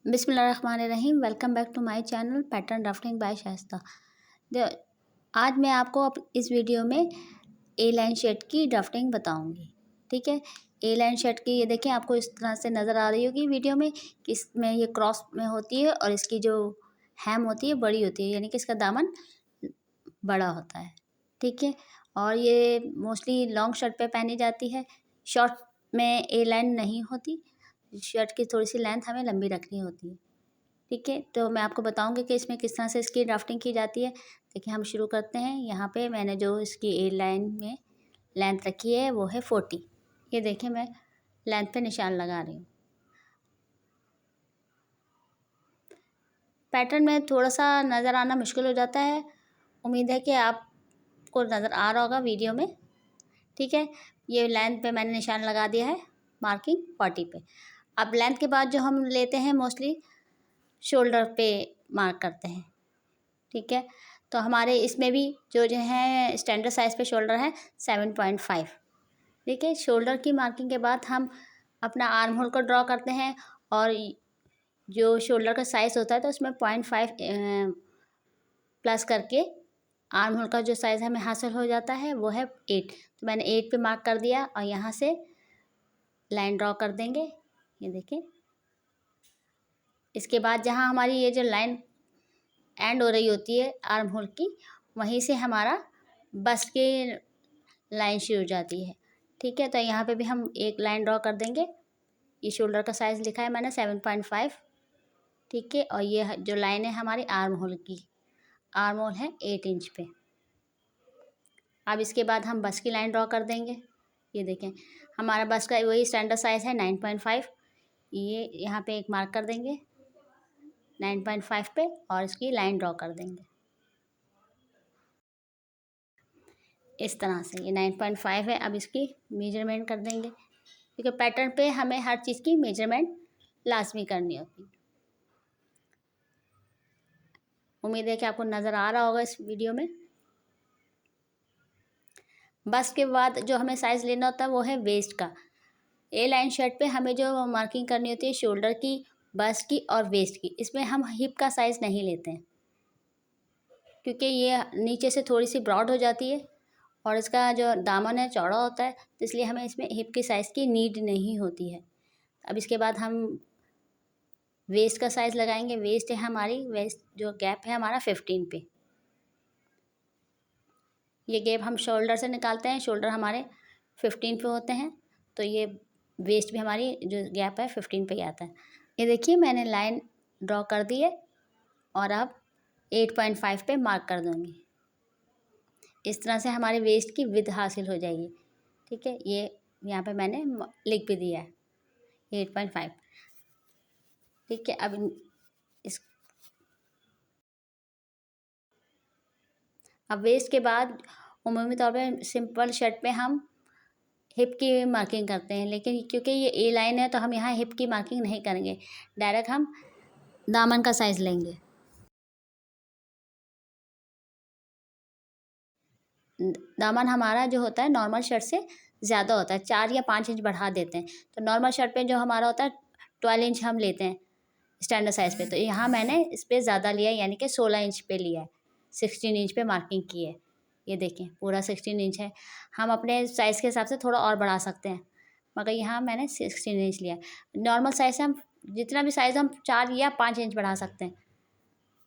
बिस्मिल्लाहिर्रहमानिर्रहीम। Welcome back to my channel pattern drafting by Shaista. आज मैं आपको इस वीडियो में ए लाइन शर्ट की ड्राफ्टिंग बताऊंगी। ठीक है, ए लाइन शर्ट की ये देखें, आपको इस तरह से नज़र आ रही होगी वीडियो में कि इसमें ये क्रॉस में होती है और इसकी जो हैम होती है बड़ी होती है, यानी कि इसका दामन बड़ा होता है। ठीक है, और ये मोस्टली लॉन्ग शर्ट पे पहनी जाती है। शॉर्ट में ए लाइन नहीं होती, शर्ट की थोड़ी सी लेंथ हमें लंबी रखनी होती है। ठीक है, तो मैं आपको बताऊंगी कि इसमें किस तरह से इसकी ड्राफ्टिंग की जाती है। देखिए, हम शुरू करते हैं। यहाँ पे मैंने जो इसकी ए लाइन में लेंथ रखी है वो है 40। ये देखिए, मैं लेंथ पे निशान लगा रही हूँ। पैटर्न में थोड़ा सा नज़र आना मुश्किल हो जाता है, उम्मीद है कि आपको नज़र आ रहा होगा वीडियो में। ठीक है, ये लेंथ पे मैंने निशान लगा दिया है, मार्किंग 40 पे। अब लेंथ के बाद जो हम लेते हैं मोस्टली शोल्डर पे मार्क करते हैं। ठीक है, तो हमारे इसमें भी जो है स्टैंडर्ड साइज़ पे शोल्डर है 7.5। ठीक है, शोल्डर की मार्किंग के बाद हम अपना आर्म होल को ड्रॉ करते हैं और जो शोल्डर का साइज़ होता है तो उसमें 0.5 प्लस करके आर्म होल का जो साइज़ हमें हासिल हो जाता है वो है 8। तो मैंने 8 पे मार्क कर दिया और यहाँ से लाइन ड्रॉ कर देंगे। ये देखें, इसके बाद जहाँ हमारी ये जो लाइन एंड हो रही होती है आर्म होल की, वहीं से हमारा बस्ट की लाइन शुरू हो जाती है। ठीक है, तो यहाँ पे भी हम एक लाइन ड्रॉ कर देंगे। ये शोल्डर का साइज़ लिखा है मैंने 7.5। ठीक है, और ये जो लाइन है हमारी आर्म होल की, आर्म होल है 8 इंच पे। अब इसके बाद हम बस्ट की लाइन ड्रॉ कर देंगे। ये देखें, हमारा बस्ट का वही स्टैंडर्ड साइज़ है 9.5। ये यहाँ पे एक मार्क कर देंगे 9.5 पे और इसकी लाइन ड्रॉ कर देंगे इस तरह से। ये 9.5 है। अब इसकी मेजरमेंट कर देंगे, क्योंकि पैटर्न पे हमें हर चीज़ की मेजरमेंट लाजमी करनी होती है। उम्मीद है कि आपको नज़र आ रहा होगा इस वीडियो में। बस के बाद जो हमें साइज़ लेना होता है वो है वेस्ट का। ए लाइन शर्ट पे हमें जो मार्किंग करनी होती है शोल्डर की, बस्ट की और वेस्ट की, इसमें हम हिप का साइज़ नहीं लेते हैं, क्योंकि ये नीचे से थोड़ी सी ब्रॉड हो जाती है और इसका जो दामन है चौड़ा होता है, तो इसलिए हमें इसमें हिप की साइज़ की नीड नहीं होती है। अब इसके बाद हम वेस्ट का साइज़ लगाएंगे। वेस्ट है हमारी, वेस्ट जो गैप है हमारा 15 पे। ये गैप हम शोल्डर से निकालते हैं, शोल्डर हमारे 15 पे होते हैं, तो ये वेस्ट भी हमारी जो गैप है 15 पे ही आता है। ये देखिए, मैंने लाइन ड्रॉ कर दी है और अब 8.5 पे मार्क कर दूँगी। इस तरह से हमारे वेस्ट की विड्थ हासिल हो जाएगी। ठीक है, ये यहाँ पे मैंने लिख भी दिया है 8.5। ठीक है, अब वेस्ट के बाद उमूमी तौर पे सिंपल शर्ट पे हम हिप की मार्किंग करते हैं, लेकिन क्योंकि ये ए लाइन है तो हम यहाँ हिप की मार्किंग नहीं करेंगे, डायरेक्ट हम दामन का साइज़ लेंगे। दामन हमारा जो होता है नॉर्मल शर्ट से ज़्यादा होता है, 4 या 5 इंच बढ़ा देते हैं। तो नॉर्मल शर्ट पे जो हमारा होता है 12 इंच हम लेते हैं स्टैंडर्ड साइज़ पे, तो यहाँ मैंने इस पर ज़्यादा लिया है, यानी कि 16 इंच पे लिया है, 16 इंच पे मार्किंग की है। ये देखें, पूरा 16 इंच है। हम अपने साइज़ के हिसाब से थोड़ा और बढ़ा सकते हैं, मगर यहाँ मैंने 16 इंच लिया है। नॉर्मल साइज़ से हम जितना भी साइज़ हम 4 या 5 इंच बढ़ा सकते हैं।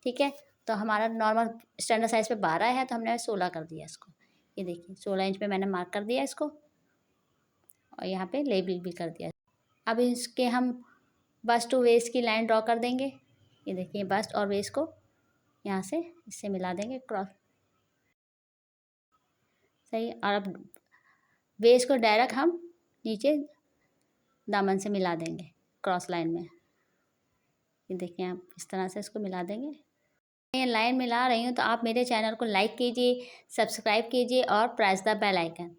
ठीक है, तो हमारा नॉर्मल स्टैंडर्ड साइज़ पे 12 है, तो हमने 16 कर दिया इसको। ये देखिए, 16 इंच पे मैंने मार्क कर दिया इसको और यहाँ पे लेबल भी कर दिया। अब इसके हम बस्ट टू वेस्ट की लाइन ड्रॉ कर देंगे। ये देखिए, बस्ट और वेस्ट को यहाँ से इससे मिला देंगे क्रॉस, सही। और अब वेस्ट को डायरेक्ट हम नीचे दामन से मिला देंगे क्रॉस लाइन में। ये देखिए, आप इस तरह से इसको मिला देंगे। मैं लाइन मिला रही हूँ, तो आप मेरे चैनल को लाइक कीजिए, सब्सक्राइब कीजिए और प्रेस द बेल आइकन।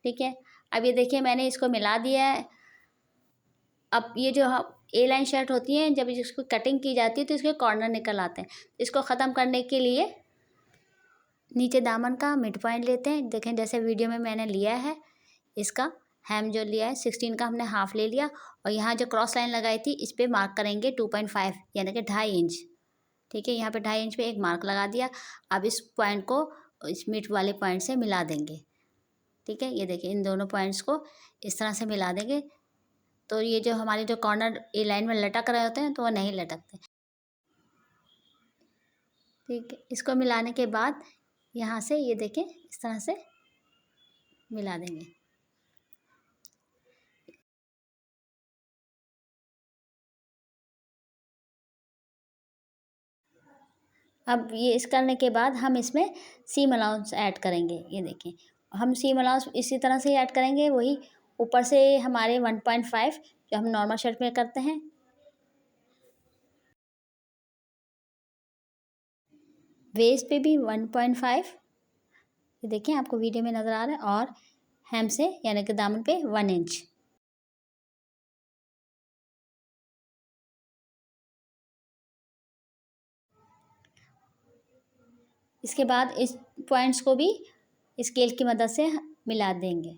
ठीक है, अब ये देखिए, मैंने इसको मिला दिया है। अब ये जो ए लाइन शर्ट होती है, जब इसको कटिंग की जाती है तो इसके कॉर्नर निकल आते हैं। इसको ख़त्म करने के लिए नीचे दामन का मिड पॉइंट लेते हैं। देखें, जैसे वीडियो में मैंने लिया है, इसका हेम जो लिया है 16 का हमने हाफ ले लिया और यहाँ जो क्रॉस लाइन लगाई थी इस पर मार्क करेंगे 2.5 यानी कि 2.5 इंच। ठीक है, यहाँ पे 2.5 इंच पे एक मार्क लगा दिया। अब इस पॉइंट को इस मिड वाले पॉइंट से मिला देंगे। ठीक है, ये देखिए इन दोनों पॉइंट्स को इस तरह से मिला देंगे। तो ये जो हमारे जो कॉर्नर ए लाइन में लटक रहे होते हैं तो वो नहीं लटकते। ठीक है, इसको मिलाने के बाद यहाँ से ये देखें इस तरह से मिला देंगे। अब ये इस करने के बाद हम इसमें सीम अलाउंस ऐड करेंगे। ये देखें हम सीम अलाउंस इसी तरह से ऐड करेंगे, वही ऊपर से हमारे 1.5 जो हम नॉर्मल शर्ट में करते हैं। वेस्ट पे भी 1.5, ये देखिए आपको वीडियो में नज़र आ रहा है, और हेम से यानी कि दामन पे 1 इंच। इसके बाद इस पॉइंट्स को भी स्केल की मदद से मिला देंगे।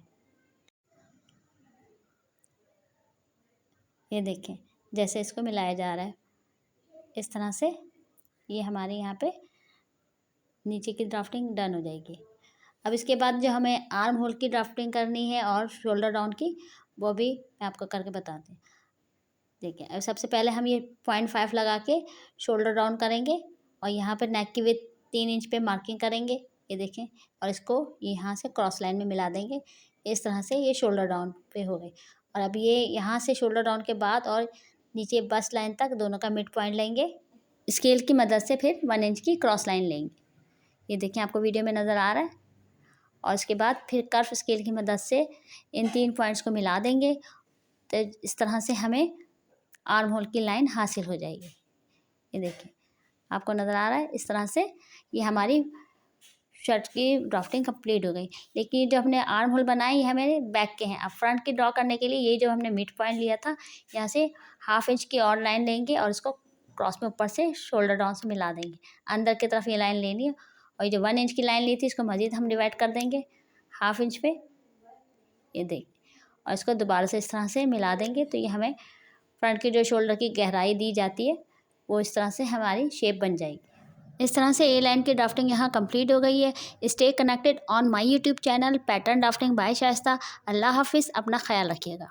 ये देखें जैसे इसको मिलाया जा रहा है इस तरह से ये हमारे यहाँ पे नीचे की ड्राफ्टिंग डन हो जाएगी। अब इसके बाद जो हमें आर्म होल की ड्राफ्टिंग करनी है और शोल्डर डाउन की, वो भी मैं आपको करके बताती हूँ। देखिए अब सबसे पहले हम ये 0.5 लगा के शोल्डर डाउन करेंगे और यहाँ पे नेक की विड्थ 3 इंच पे मार्किंग करेंगे। ये देखें, और इसको यहाँ से क्रॉस लाइन में मिला देंगे। इस तरह से ये शोल्डर डाउन पे हो गई। और अब ये यहाँ से शोल्डर डाउन के बाद और नीचे बस्ट लाइन तक दोनों का मिड पॉइंट लेंगे। स्केल की मदद से फिर 1 इंच की क्रॉस लाइन लेंगे। ये देखें आपको वीडियो में नज़र आ रहा है। और इसके बाद फिर कर्व स्केल की मदद से इन 3 पॉइंट्स को मिला देंगे। तो इस तरह से हमें आर्म होल की लाइन हासिल हो जाएगी। ये देखिए आपको नज़र आ रहा है इस तरह से ये हमारी शर्ट की ड्राफ्टिंग कंप्लीट हो गई। लेकिन जो हमने आर्म होल बनाए ये हमारे बैक के हैं। अब फ्रंट की ड्रॉ करने के लिए ये जो हमने मिड पॉइंट लिया था यहाँ से 1/2 इंच की और लाइन लेंगे और इसको क्रॉस में ऊपर से शोल्डर डाउन से मिला देंगे। अंदर की तरफ ये लाइन लेनी है और ये जो 1 इंच की लाइन ली थी इसको मज़ीद हम डिवाइड कर देंगे 1/2 इंच पे। ये देख और इसको दोबारा से इस तरह से मिला देंगे। तो ये हमें फ्रंट की जो शोल्डर की गहराई दी जाती है वो इस तरह से हमारी शेप बन जाएगी। इस तरह से ए लाइन की ड्राफ्टिंग यहाँ कंप्लीट हो गई है। Stay connected on my YouTube channel pattern drafting by Shaista. अल्लाह हाफिज़, अपना ख्याल रखिएगा।